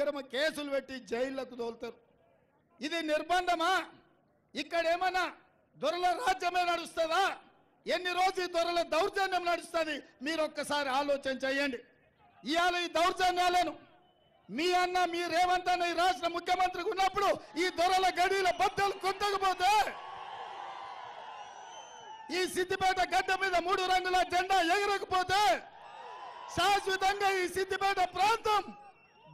ఇక్కడేమో కేసులు పెట్టి జైళ్లకు తోలుతారు. ఇది నిర్బంధమా? ఇక్కడేమన్నా దొరల రాజ్యమే నడుస్తుందా? ఎన్ని రోజులు దొరల దౌర్జన్యం నడుస్తుంది? మీరు ఒక్కసారి ఆలోచన చేయండి. ఇవాళ ఈ దౌర్జన్యాలను మీ అన్న మీ రేవంత్ అన్న ఈ రాష్ట్ర ముఖ్యమంత్రికి ఉన్నప్పుడు ఈ దొరల గడిల బద్దలు కొట్టకపోతే, ఈ సిద్దిపేట గడ్డ మీద 3 రంగుల జెండా ఎగరకపోతే శాశ్వతంగా ఈ సిద్దిపేట ప్రాంతం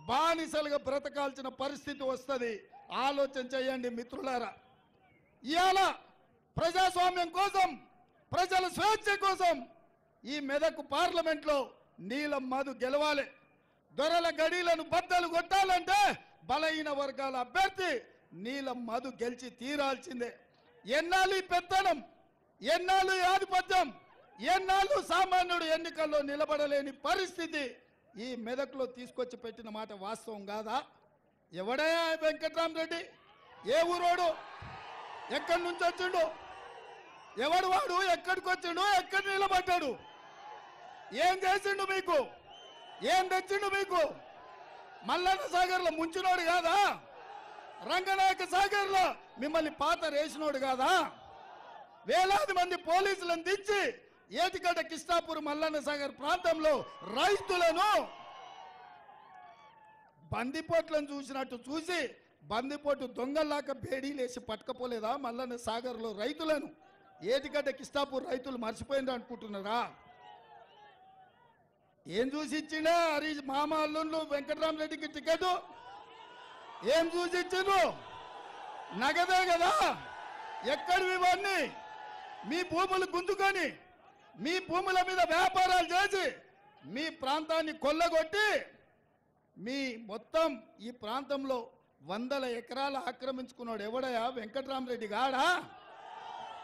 బానిసలుగా బ్రతకాల్సిన పరిస్థితి వస్తుంది. ఆలోచన చేయండి మిత్రులారా. ఇవాళ ప్రజాస్వామ్యం కోసం, ప్రజల స్వేచ్ఛ కోసం ఈ మెదక్ పార్లమెంట్లో నీలం మధు గెలవాలి. దొరల గడీలను బద్దలు కొట్టాలంటే బలహీన వర్గాల అభ్యర్థి నీలం మధు గెలిచి తీరాల్సిందే. ఎన్నాళ్ళు ఈ పెత్తనం, ఎన్నాళ్ళు ఈ ఆధిపత్యం, ఎన్నాళ్ళు సామాన్యుడు ఎన్నికల్లో నిలబడలేని పరిస్థితి ఈ మెదక్లో తీసుకొచ్చి పెట్టిన మాట వాస్తవం కాదా? ఎవడయ్యా వెంకట్రామరెడ్డి? ఏ ఊరోడు? ఎక్కడి నుంచి వచ్చిండు? ఎవడు వాడు? ఎక్కడికి వచ్చిండు? ఎక్కడ నిలబడ్డాడు? ఏం చేసిండు మీకు? ఏం తెచ్చిండు మీకు? మల్లన్న సాగర్లో ముంచినోడు కాదా? రంగనాయక సాగర్లో మిమ్మల్ని పాత రేసినోడు కాదా? వేలాది మంది పోలీసులను దించి ఏటిగడ్డ కిష్టాపూర్ మల్లన్న సాగర్ ప్రాంతంలో రైతులను బందిపోట్లను చూసినట్టు చూసి బందిపోటు దొంగల్లాక బేడీలేసి పట్టుకపోలేదా మల్లన్న సాగర్లో రైతులను? ఏటిగడ్డ కిష్టాపూర్ రైతులు మర్చిపోయింది అనుకుంటున్నారా? ఏం చూసి ఇచ్చిండే హరీష్ మామ అల్లుళ్ళు వెంకటరామరెడ్డికి టికెట్? ఏం చూసి ఇచ్చిండ్రు? నగదే కదా. ఎక్కడివి ఇవన్నీ? మీ భూములు గుంజుకొని మీ భూముల మీద వ్యాపారాలు చేసి మీ ప్రాంతాన్ని కొల్లగొట్టి మీ మొత్తం ఈ ప్రాంతంలో 100 ఎకరాలు ఆక్రమించుకున్నాడు ఎవడయా? వెంకటరామరెడ్డి గాడా?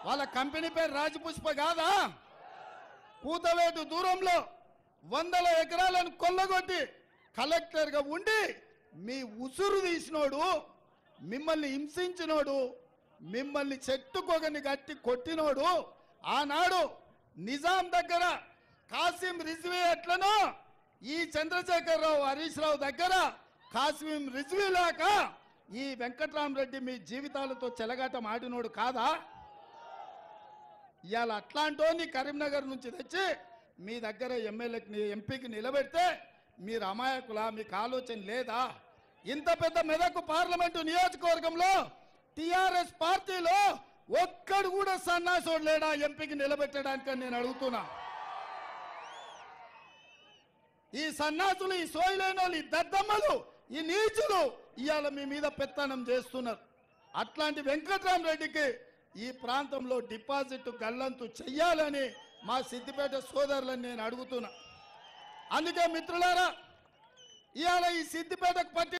వాళ్ళ కంపెనీ పేరు రాజపుష్ప కాదా? కూతవేటు దూరంలో 100 ఎకరాలను కొల్లగొట్టి కలెక్టర్గా ఉండి మీ ఉసురు తీసినోడు, మిమ్మల్ని హింసించినోడు, మిమ్మల్ని చెట్టుకొగని గట్టి కొట్టినోడు, ఆనాడు నిజాం దగ్గర కాసిం రిజ్వీ ఎట్లనో ఈ చంద్రశేఖరరావు హరీష్ రావు దగ్గర కాసిం రిజ్వీ లాక ఈ వెంకటరామరెడ్డి మీ జీవితాలతో చెలగాటం ఆడినోడు కాదా? ఇవాళ అట్లాంటోని కరీంనగర్ నుంచి తెచ్చి మీ దగ్గర ఎమ్మెల్యేకి ఎంపీకి నిలబెడితే మీరు అమాయకులా? మీకు ఆలోచన లేదా? ఇంత పెద్ద మెదక్ పార్లమెంటు నియోజకవర్గంలో టిఆర్ఎస్ పార్టీలో ఒక్కడు కూడా సన్నాసోడు లేడా ఎంపీకి నిలబెట్టడానికి నేను అడుగుతున్నా. ఈ సన్నాసులు, ఈ సోయిలేని వాళ్ళు, ఈ దద్దమ్మలు, ఈ నీచులు ఇవాళ మీ మీద పెత్తనం చేస్తున్నారు. అట్లాంటి వెంకటరామరెడ్డికి ఈ ప్రాంతంలో డిపాజిట్ గల్లంతు చెయ్యాలని మా సిద్దిపేట సోదరులను నేను అడుగుతున్నా. అందుకే మిత్రులారా, ఇవాళ ఈ సిద్దిపేటకు పట్టి